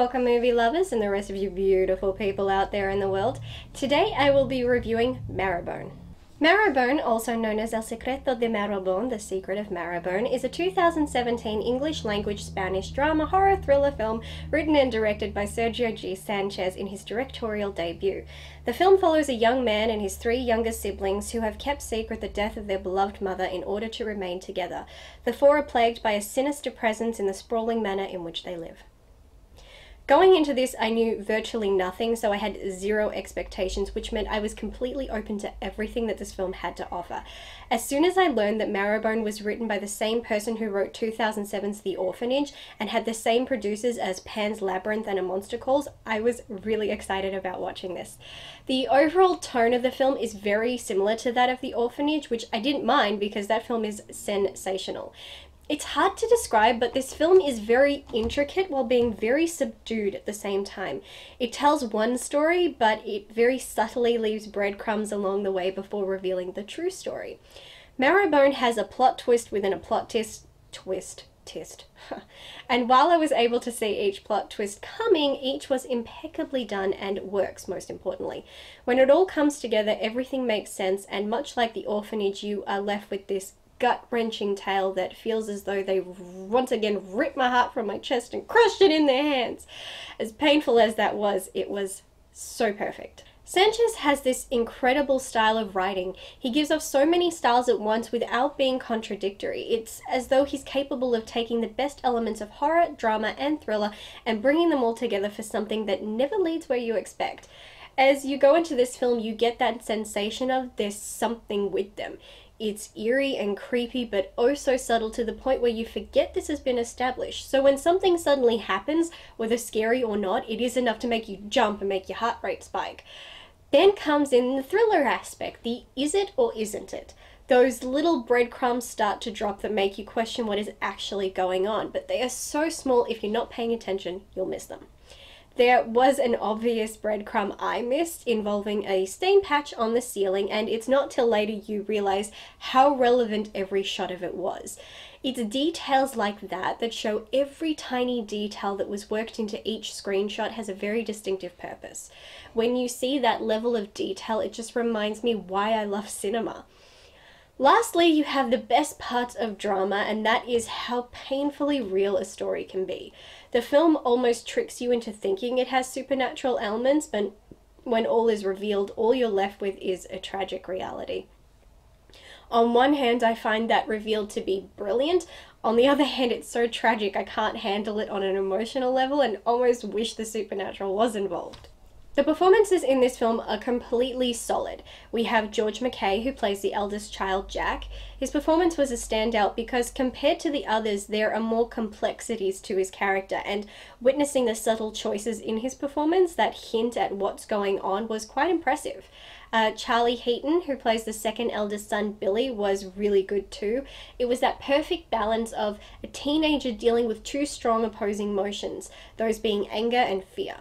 Welcome movie lovers and the rest of you beautiful people out there in the world. Today I will be reviewing Marrowbone. Marrowbone, also known as El Secreto de Marrowbone, The Secret of Marrowbone, is a 2017 English-language Spanish drama horror thriller film written and directed by Sergio G. Sanchez in his directorial debut. The film follows a young man and his three younger siblings who have kept secret the death of their beloved mother in order to remain together. The four are plagued by a sinister presence in the sprawling manor in which they live. Going into this, I knew virtually nothing, so I had zero expectations, which meant I was completely open to everything that this film had to offer. As soon as I learned that Marrowbone was written by the same person who wrote 2007's The Orphanage and had the same producers as Pan's Labyrinth and A Monster Calls, I was really excited about watching this. The overall tone of the film is very similar to that of The Orphanage, which I didn't mind because that film is sensational. It's hard to describe, but this film is very intricate while being very subdued at the same time. It tells one story, but it very subtly leaves breadcrumbs along the way before revealing the true story. Marrowbone has a plot twist within a plot twist. And while I was able to see each plot twist coming, each was impeccably done and works, most importantly. When it all comes together, everything makes sense, and much like The Orphanage, you are left with this gut-wrenching tale that feels as though they once again ripped my heart from my chest and crushed it in their hands. As painful as that was, it was so perfect. Sanchez has this incredible style of writing. He gives off so many styles at once without being contradictory. It's as though he's capable of taking the best elements of horror, drama, and thriller and bringing them all together for something that never leads where you expect. As you go into this film, you get that sensation of there's something with them. It's eerie and creepy, but oh so subtle to the point where you forget this has been established. So when something suddenly happens, whether scary or not, it is enough to make you jump and make your heart rate spike. Then comes in the thriller aspect, the is it or isn't it? Those little breadcrumbs start to drop that make you question what is actually going on, but they are so small if you're not paying attention, you'll miss them. There was an obvious breadcrumb I missed involving a stain patch on the ceiling, and it's not till later you realize how relevant every shot of it was. It's details like that that show every tiny detail that was worked into each screenshot has a very distinctive purpose. When you see that level of detail, it just reminds me why I love cinema. Lastly, you have the best parts of drama, and that is how painfully real a story can be. The film almost tricks you into thinking it has supernatural elements, but when all is revealed, all you're left with is a tragic reality. On one hand, I find that revealed to be brilliant. On the other hand, it's so tragic I can't handle it on an emotional level and almost wish the supernatural was involved. The performances in this film are completely solid. We have George McKay, who plays the eldest child, Jack. His performance was a standout because compared to the others, there are more complexities to his character, and witnessing the subtle choices in his performance that hint at what's going on was quite impressive. Charlie Heaton, who plays the second eldest son, Billy, was really good too. It was that perfect balance of a teenager dealing with two strong opposing emotions, those being anger and fear.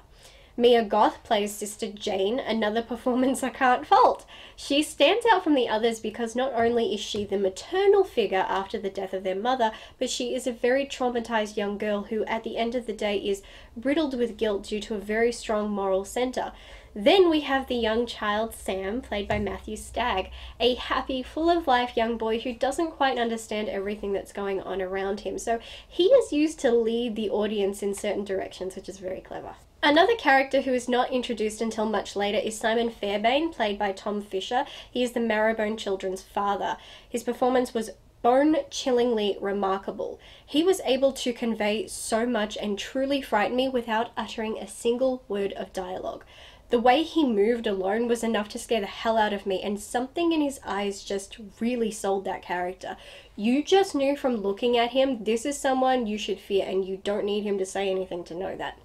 Mia Goth plays Sister Jane, another performance I can't fault. She stands out from the others because not only is she the maternal figure after the death of their mother, but she is a very traumatized young girl who at the end of the day is riddled with guilt due to a very strong moral center. Then we have the young child, Sam, played by Matthew Stagg, a happy, full-of-life young boy who doesn't quite understand everything that's going on around him, so he is used to lead the audience in certain directions, which is very clever. Another character who is not introduced until much later is Simon Fairbairn, played by Tom Fisher. He is the Marrowbone children's father. His performance was bone-chillingly remarkable. He was able to convey so much and truly frighten me without uttering a single word of dialogue. The way he moved alone was enough to scare the hell out of me, and something in his eyes just really sold that character. You just knew from looking at him, this is someone you should fear, and you don't need him to say anything to know that.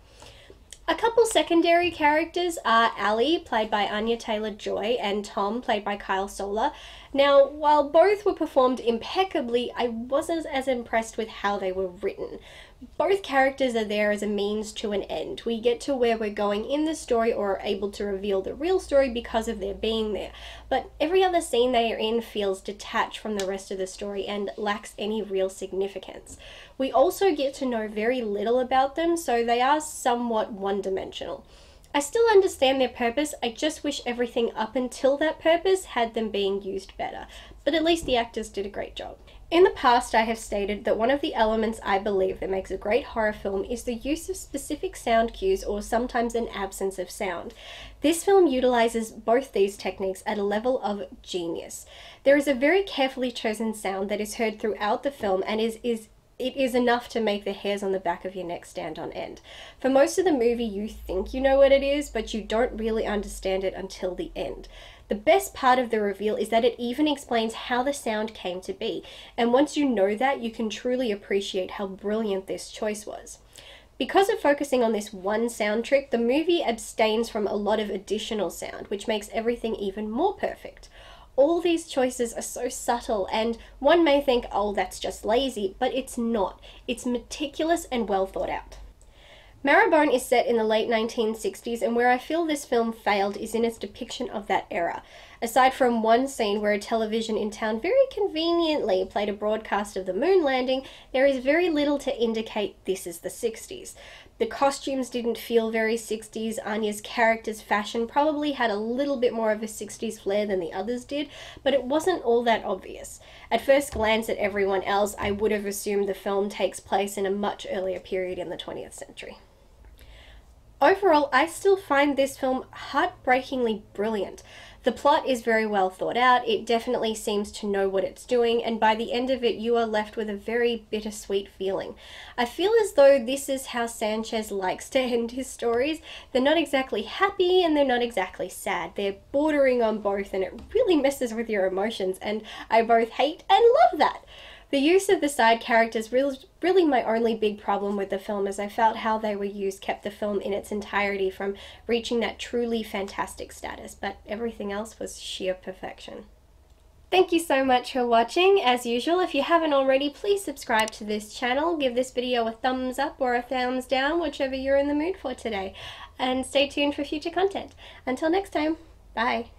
A couple secondary characters are Allie, played by Enya Taylor-Joy, and Tom, played by Kyle Sola. Now, while both were performed impeccably, I wasn't as impressed with how they were written. Both characters are there as a means to an end. We get to where we're going in the story or are able to reveal the real story because of their being there. But every other scene they are in feels detached from the rest of the story and lacks any real significance. We also get to know very little about them, so they are somewhat one-dimensional. I still understand their purpose, I just wish everything up until that purpose had them being used better. But at least the actors did a great job. In the past, I have stated that one of the elements I believe that makes a great horror film is the use of specific sound cues or sometimes an absence of sound. This film utilizes both these techniques at a level of genius. There is a very carefully chosen sound that is heard throughout the film and it is enough to make the hairs on the back of your neck stand on end. For most of the movie, you think you know what it is, but you don't really understand it until the end. The best part of the reveal is that it even explains how the sound came to be, and once you know that, you can truly appreciate how brilliant this choice was. Because of focusing on this one sound trick, the movie abstains from a lot of additional sound, which makes everything even more perfect. All these choices are so subtle, and one may think, oh, that's just lazy, but it's not. It's meticulous and well thought out. Marrowbone is set in the late 1960s, and where I feel this film failed is in its depiction of that era. Aside from one scene where a television in town very conveniently played a broadcast of the moon landing, there is very little to indicate this is the 60s. The costumes didn't feel very 60s, Enya's character's fashion probably had a little bit more of a 60s flair than the others did, but it wasn't all that obvious. At first glance at everyone else, I would have assumed the film takes place in a much earlier period in the 20th century. Overall, I still find this film heartbreakingly brilliant. The plot is very well thought out, it definitely seems to know what it's doing, and by the end of it you are left with a very bittersweet feeling. I feel as though this is how Sanchez likes to end his stories. They're not exactly happy and they're not exactly sad. They're bordering on both, and it really messes with your emotions, and I both hate and love that. The use of the side characters was really my only big problem with the film, as I felt how they were used kept the film in its entirety from reaching that truly fantastic status, but everything else was sheer perfection. Thank you so much for watching. As usual, if you haven't already, please subscribe to this channel, give this video a thumbs up or a thumbs down, whichever you're in the mood for today, and stay tuned for future content. Until next time, bye!